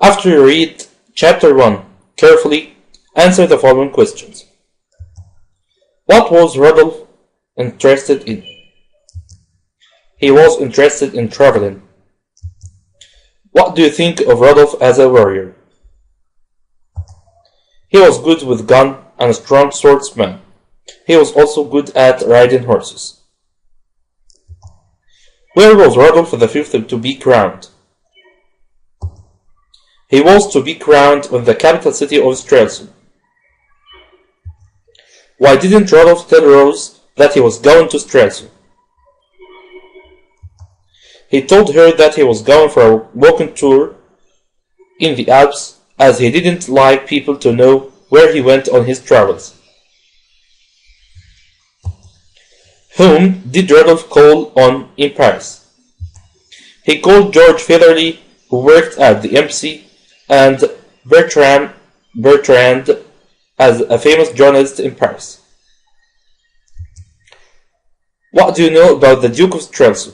After you read Chapter 1 carefully, answer the following questions. What was Rodolphe interested in? He was interested in traveling. What do you think of Rodolphe as a warrior? He was good with gun and a strong swordsman. He was also good at riding horses. Where was Rodolphe V to be crowned? He was to be crowned in the capital city of Streltsov. Why didn't Rodolphe tell Rose that he was going to Streltsov? He told her that he was going for a walking tour in the Alps, as he didn't like people to know where he went on his travels. Whom did Rodolphe call on in Paris? He called George Featherly, who worked at the embassy, and Bertrand as a famous journalist in Paris. What do you know about the Duke of Streltsov?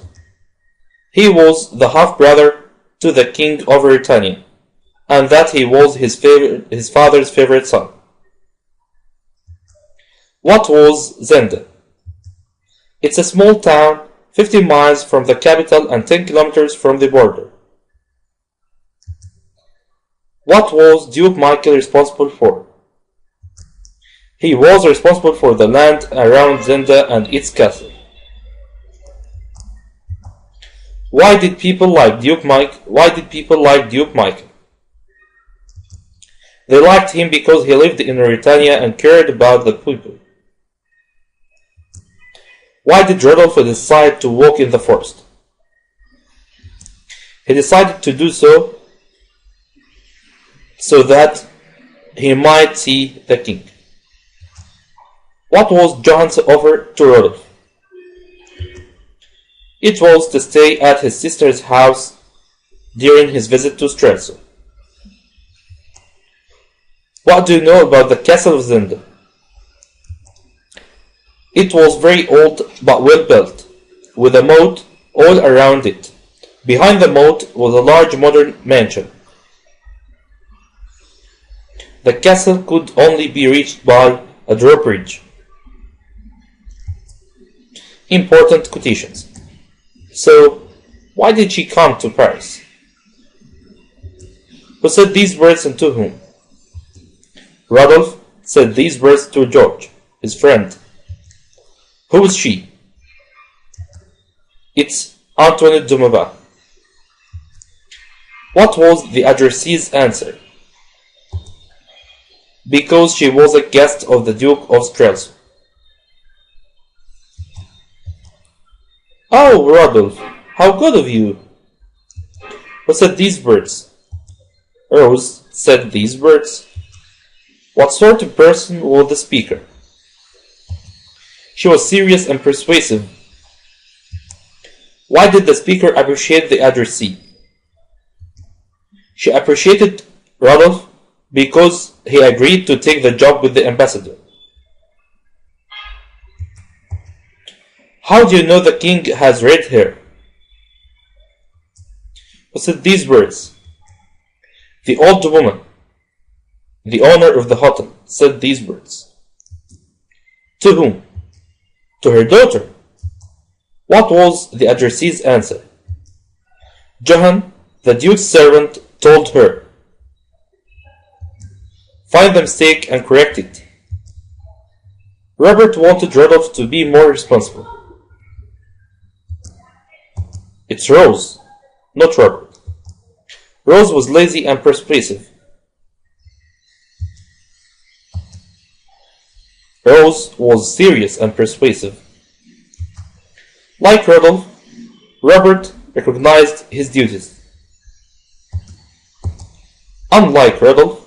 He was the half-brother to the King of Britannia, and that he was his father's favorite son. What was Zenda? It's a small town 50 miles from the capital and 10 kilometers from the border. What was Duke Michael responsible for? He was responsible for the land around Zenda and its castle. Why did people like Duke Michael? They liked him because he lived in Britannia and cared about the people. Why did Rodolphe decide to walk in the forest? He decided to do so that he might see the king. What was Johan's offer to Rodolphe? It was to stay at his sister's house during his visit to Streltsov. What do you know about the castle of Zenda? It was very old but well built, with a moat all around it. Behind the moat was a large modern mansion. The castle could only be reached by a drawbridge. Important quotations. So, why did she come to Paris? Who said these words and to whom? Rodolphe said these words to George, his friend. Who is she? It's Antoinette de Maubert. What was the addressee's answer? Because she was a guest of the Duke of Streltsov. Oh, Rodolphe, how good of you! Who said these words? Rose said these words. What sort of person was the speaker? She was serious and persuasive. Why did the speaker appreciate the addressee? She appreciated Rodolphe because he agreed to take the job with the ambassador. How do you know the king has red hair? Who said these words? The old woman, the owner of the hotel, said these words. To whom? To her daughter. What was the addressee's answer? Johann, the duke's servant, told her. Find the mistake and correct it. Robert wanted Rodolphe to be more responsible. It's Rose, not Robert. Rose was lazy and persuasive. Rose was serious and persuasive. Like Rodolphe, Robert recognized his duties. Unlike Rodolphe,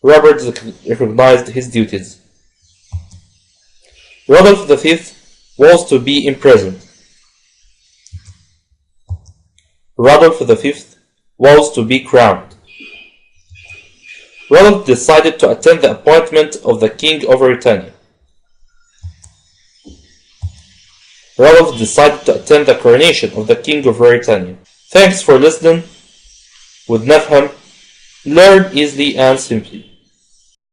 Robert recognized his duties. Rodolphe V was to be imprisoned. Rodolphe V was to be crowned. Rodolphe decided to attend the appointment of the King of Britannia. Rodolphe decided to attend the coronation of the King of Britannia. Thanks for listening with Nafham. learn easily and simply.